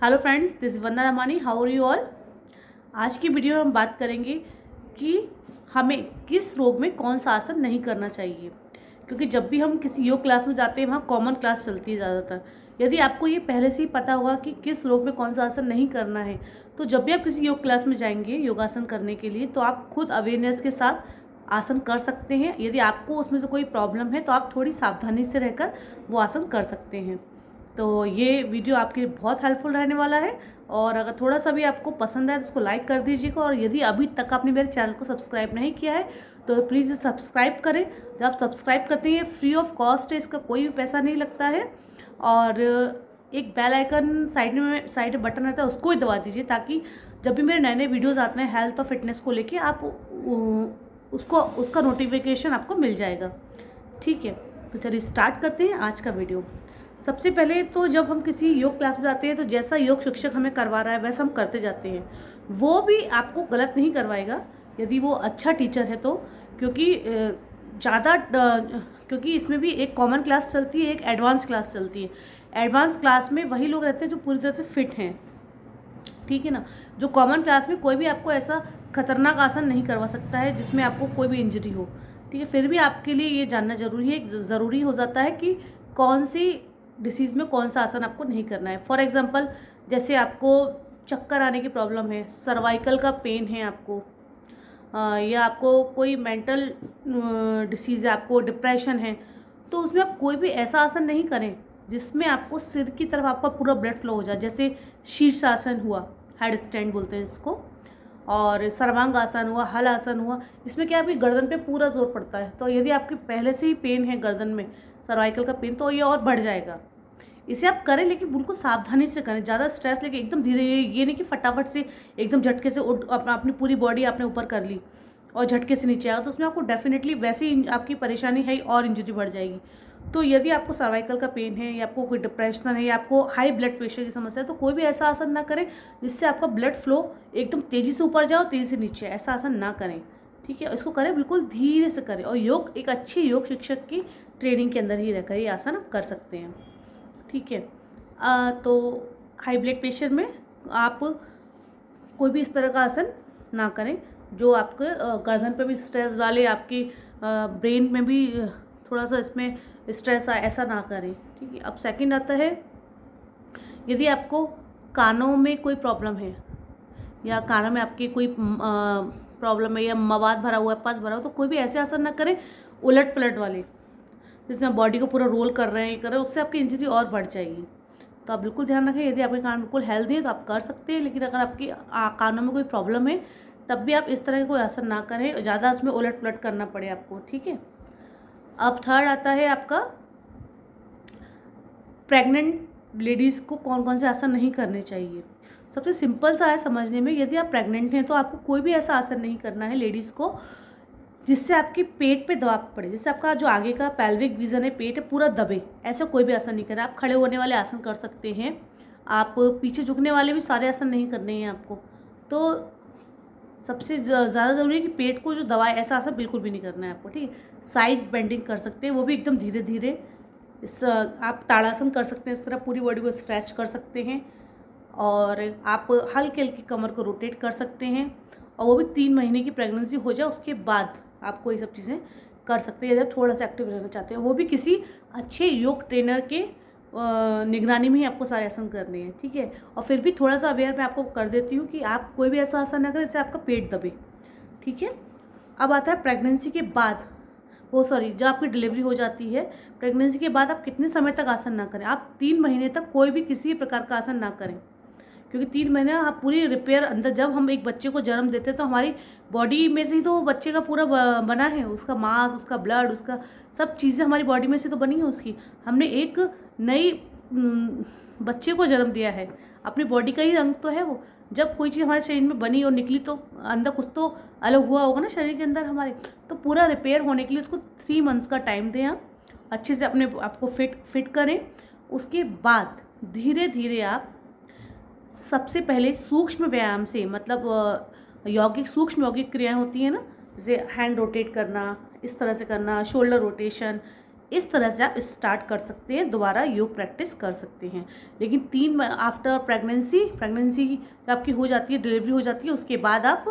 Hello friends, this Vandana Ramani. How are you all. आज की video में हम बात करेंगे कि हमें किस रोग में कौन सा आसन नहीं करना चाहिए। क्योंकि जब भी हम किसी योग क्लास में जाते हैं वहाँ कॉमन क्लास चलती है ज़्यादातर। यदि आपको ये पहले से ही पता होगा कि किस रोग में कौन सा आसन नहीं करना है, तो जब भी आप किसी योग क्लास में जाएंगे योगासन करने के लिए, तो आप खुद अवेयरनेस के साथ आसन कर सकते हैं। यदि आपको उसमें से कोई प्रॉब्लम है तो आप थोड़ी सावधानी से रहकर वो आसन कर सकते हैं। तो ये वीडियो आपके लिए बहुत हेल्पफुल रहने वाला है। और अगर थोड़ा सा भी आपको पसंद आए तो उसको लाइक कर दीजिएगा। और यदि अभी तक आपने मेरे चैनल को सब्सक्राइब नहीं किया है तो प्लीज़ सब्सक्राइब करें। जब आप सब्सक्राइब करते हैं फ्री ऑफ कॉस्ट है, इसका कोई भी पैसा नहीं लगता है। और एक बेल आइकन साइड में बटन रहता है, उसको ही दबा दीजिए ताकि जब भी मेरे नए नए वीडियोज़ आते हैं हेल्थ और फिटनेस को लेके आप उसका नोटिफिकेशन आपको मिल जाएगा। ठीक है, तो चलिए स्टार्ट करते हैं आज का वीडियो। सबसे पहले तो जब हम किसी योग क्लास में जाते हैं तो जैसा योग शिक्षक हमें करवा रहा है वैसा हम करते जाते हैं। वो भी आपको गलत नहीं करवाएगा यदि वो अच्छा टीचर है तो। क्योंकि इसमें भी एक कॉमन क्लास चलती है, एक एडवांस क्लास चलती है। एडवांस क्लास में वही लोग रहते हैं जो पूरी तरह से फिट हैं, ठीक है ना। जो कॉमन क्लास में कोई भी आपको ऐसा खतरनाक आसन नहीं करवा सकता है जिसमें आपको कोई भी इंजरी हो, ठीक है। फिर भी आपके लिए ये जानना ज़रूरी हो जाता है कि कौन सी डिसीज़ में कौन सा आसन आपको नहीं करना है। फॉर एग्जांपल, जैसे आपको चक्कर आने की प्रॉब्लम है, सर्वाइकल का पेन है आपको, या आपको कोई मेंटल डिसीज़ है, आपको डिप्रेशन है, तो उसमें आप कोई भी ऐसा आसन नहीं करें जिसमें आपको सिर की तरफ आपका पूरा ब्लड फ्लो हो जाए। जैसे शीर्षासन हुआ, हेड स्टैंड बोलते हैं इसको, और सर्वांग आसन हुआ, हल आसन हुआ। इसमें क्या है, आपकी गर्दन पे पूरा जोर पड़ता है। तो यदि आपके पहले से ही पेन है गर्दन में, सर्वाइकल का पेन, तो ये और बढ़ जाएगा। इसे आप करें लेकिन बिल्कुल सावधानी से करें, ज़्यादा स्ट्रेस लेके एकदम धीरे, ये नहीं कि फटाफट से एकदम झटके से अपनी पूरी बॉडी आपने ऊपर कर ली और झटके से नीचे आया, तो उसमें आपको डेफिनेटली वैसे ही आपकी परेशानी है और इंजरी बढ़ जाएगी। तो यदि आपको सर्वाइकल का पेन है, या आपको कोई डिप्रेशन है, या आपको हाई ब्लड प्रेशर की समस्या है, तो कोई भी ऐसा आसन ना करें जिससे आपका ब्लड फ्लो एकदम तेज़ी से ऊपर जाओ, तेज़ी से नीचे, ऐसा आसन ना करें, ठीक है। इसको करें बिल्कुल धीरे से करें, और योग एक अच्छे योग शिक्षक की ट्रेनिंग के अंदर ही रहकर ये आसन आप कर सकते हैं, ठीक है। तो हाई ब्लड प्रेशर में आप कोई भी इस तरह का आसन ना करें जो आपके गर्दन पे भी स्ट्रेस डाले, आपकी ब्रेन में भी थोड़ा सा इसमें स्ट्रेस आए, ऐसा ना करें, ठीक है। अब सेकंड आता है, यदि आपको कानों में कोई प्रॉब्लम है, या कानों में आपकी कोई प्रॉब्लम है, या मवाद भरा हुआ है, पस भरा हुआ, तो कोई भी ऐसे आसन ना करें उलट पलट वाले जिसमें बॉडी को पूरा रोल कर रहे हैं, ये कर रहे हैं, उससे आपकी इंजरी और बढ़ जाएगी। तो आप बिल्कुल ध्यान रखें, यदि आपके कान बिल्कुल हेल्दी है तो आप कर सकते हैं, लेकिन अगर आपकी कानों में कोई प्रॉब्लम है तब भी आप इस तरह का कोई आसन ना करें, ज़्यादा इसमें उलट पलट करना पड़े आपको, ठीक है। अब थर्ड आता है आपका, प्रेग्नेंट लेडीज़ को कौन कौन से आसन नहीं करने चाहिए। सबसे सिंपल सा है समझने में, यदि आप प्रेग्नेंट हैं तो आपको कोई भी ऐसा आसन नहीं करना है लेडीज़ को जिससे आपके पेट पे दबाव पड़े, जिससे आपका जो आगे का पेल्विक रीजन है, पेट है, पूरा दबे। ऐसा कोई भी आसन नहीं करना। आप खड़े होने वाले आसन कर सकते हैं, आप पीछे झुकने वाले भी सारे आसन नहीं करने हैं आपको। तो सबसे ज़्यादा ज़रूरी है कि पेट को जो दबाए, ऐसा आसन बिल्कुल भी नहीं करना है आपको, ठीक है। साइड बेंडिंग कर सकते हैं, वो भी एकदम धीरे धीरे। आप ताड़ासन कर सकते हैं, इस तरह पूरी बॉडी को स्ट्रेच कर सकते हैं। और आप हल्के हल्के कमर को रोटेट कर सकते हैं, और वो भी 3 महीने की प्रेगनेंसी हो जाए उसके बाद आपको ये सब चीज़ें कर सकते हैं, यदि आप थोड़ा सा एक्टिव रहना चाहते हैं। वो भी किसी अच्छे योग ट्रेनर के निगरानी में ही आपको सारे आसन करने हैं, ठीक है। और फिर भी थोड़ा सा अवेयर मैं आपको कर देती हूँ कि आप कोई भी ऐसा आसन ना करें जिससे आपका पेट दबे, ठीक है। अब आता है प्रेगनेंसी के बाद, जब आपकी डिलीवरी हो जाती है, प्रेगनेंसी के बाद आप कितने समय तक आसन ना करें। आप 3 महीने तक कोई भी किसी प्रकार का आसन ना करें, क्योंकि 3 महीने आप पूरी रिपेयर अंदर, जब हम एक बच्चे को जन्म देते हैं तो हमारी बॉडी में से ही तो बच्चे का पूरा बना है, उसका मांस, उसका ब्लड, उसका सब चीज़ें हमारी बॉडी में से तो बनी है उसकी। हमने एक नई बच्चे को जन्म दिया है, अपनी बॉडी का ही अंग तो है वो। जब कोई चीज़ हमारे शरीर में बनी और निकली तो अंदर कुछ तो अलग हुआ होगा ना शरीर के अंदर हमारे। तो पूरा रिपेयर होने के लिए उसको 3 मंथ्स का टाइम दें, आप अच्छे से अपने आपको फिट करें। उसके बाद धीरे धीरे आप सबसे पहले सूक्ष्म व्यायाम से, मतलब सूक्ष्म यौगिक क्रियाएं होती हैं ना, जैसे हैंड रोटेट करना, इस तरह से करना, शोल्डर रोटेशन, इस तरह से आप स्टार्ट कर सकते हैं, दोबारा योग प्रैक्टिस कर सकते हैं। लेकिन आफ्टर प्रेगनेंसी जब आपकी हो जाती है, डिलीवरी हो जाती है, उसके बाद आप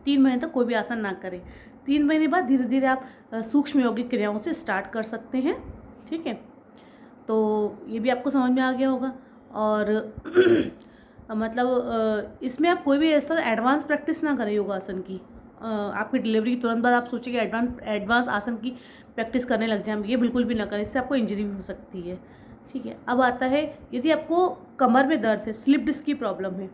3 महीने तक कोई भी आसन ना करें। 3 महीने बाद धीरे धीरे आप सूक्ष्म योगिक क्रियाओं से स्टार्ट कर सकते हैं। ठीक है, तो ये भी आपको समझ में आ गया होगा। और मतलब इसमें आप कोई भी इस तरह एडवांस प्रैक्टिस ना करें योगासन की। आपकी डिलीवरी के तुरंत बाद आप सोचिए एडवांस आसन की प्रैक्टिस करने लग जाएं, ये बिल्कुल भी ना करें, इससे आपको इंजरी भी हो सकती है। ठीक है, अब आता है यदि आपको कमर में दर्द है, स्लिप डिस्क की प्रॉब्लम है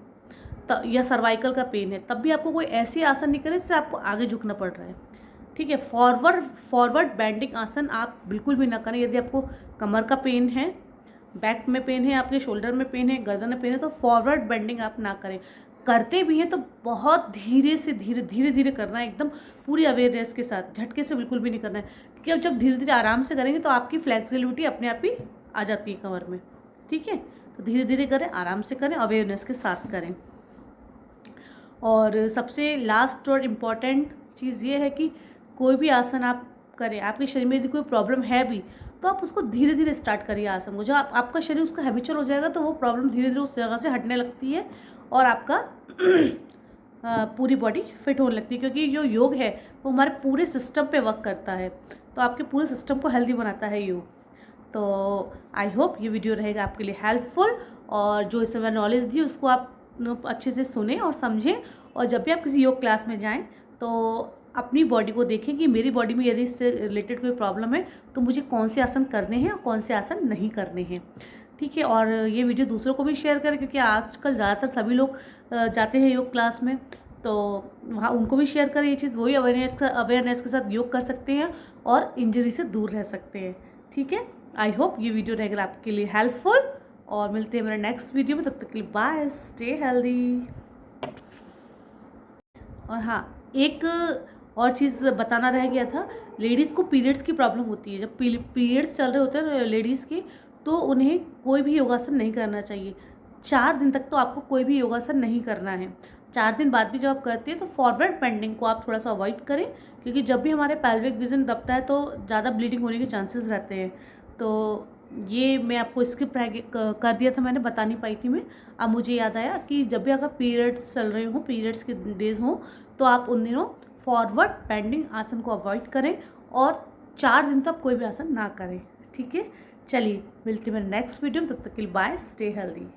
या सर्वाइकल का पेन है, तब भी आपको कोई ऐसी आसन नहीं करें जिससे आपको आगे झुकना पड़ रहा है। ठीक है, फॉरवर्ड बेंडिंग आसन आप बिल्कुल भी ना करें। यदि आपको कमर का पेन है, बैक में पेन है, आपके शोल्डर में पेन है, गर्दन में पेन है, तो फॉरवर्ड बेंडिंग आप ना करें। करते भी हैं तो बहुत धीरे धीरे करना है, एकदम पूरी अवेयरनेस के साथ, झटके से बिल्कुल भी नहीं करना है। क्योंकि अब जब धीरे धीरे आराम से करेंगे तो आपकी फ्लेक्सिबिलिटी अपने आप ही आ जाती है कमर में। ठीक है, तो धीरे धीरे करें, आराम से करें, अवेयरनेस के साथ करें। और सबसे लास्ट और इम्पॉर्टेंट चीज़ ये है कि कोई भी आसन आप करें, आपके शरीर में यदि कोई प्रॉब्लम है भी तो आप उसको धीरे धीरे स्टार्ट करिए आसन को। जब आपका शरीर उसका हैबिचुअल हो जाएगा तो वो प्रॉब्लम धीरे धीरे उस जगह से हटने लगती है और आपका पूरी बॉडी फिट होने लगती है। क्योंकि जो योग है वो हमारे पूरे सिस्टम पे वर्क करता है, तो आपके पूरे सिस्टम को हेल्दी बनाता है योग। तो आई होप ये वीडियो रहेगा आपके लिए हेल्पफुल, और जो इसमें मैं नॉलेज दी उसको आप अच्छे से सुने और समझें। और जब भी आप किसी योग क्लास में जाएं तो अपनी बॉडी को देखें कि मेरी बॉडी में यदि इससे रिलेटेड कोई प्रॉब्लम है तो मुझे कौन से आसन करने हैं और कौन से आसन नहीं करने हैं। ठीक है, और ये वीडियो दूसरों को भी शेयर करें, क्योंकि आजकल ज़्यादातर सभी लोग जाते हैं योग क्लास में, तो वहाँ उनको भी शेयर करें ये चीज़, वही अवेयरनेस के साथ योग कर सकते हैं और इंजरी से दूर रह सकते हैं। ठीक है, आई होप ये वीडियो रहेगा आपके लिए हेल्पफुल, और मिलते हैं मेरे नेक्स्ट वीडियो में। तब तक के लिए बाय, स्टे हेल्दी। और हाँ, एक और चीज़ बताना रह गया था, लेडीज़ को पीरियड्स की प्रॉब्लम होती है। जब पीरियड्स चल रहे होते हैं लेडीज़ के, तो उन्हें कोई भी योगासन नहीं करना चाहिए। 4 दिन तक तो आपको कोई भी योगासन नहीं करना है। 4 दिन बाद भी जब आप करते हैं तो फॉरवर्ड बेंडिंग को आप थोड़ा सा अवॉइड करें, क्योंकि जब भी हमारे पेल्विक रीजन दबता है तो ज़्यादा ब्लीडिंग होने के चांसेस रहते हैं। तो ये मैं आपको स्किप कर दिया था, मैंने बता नहीं पाई थी मैं। अब मुझे याद आया कि जब भी अगर पीरियड्स चल रहे हों, पीरियड्स के डेज हों, तो आप उन दिनों फॉरवर्ड बेंडिंग आसन को अवॉइड करें और 4 दिन तो आप कोई भी आसन ना करें। ठीक है, चलिए मिलते हैं मेरे नेक्स्ट वीडियो में, तब तक के लिए बाय, स्टे हेल्दी।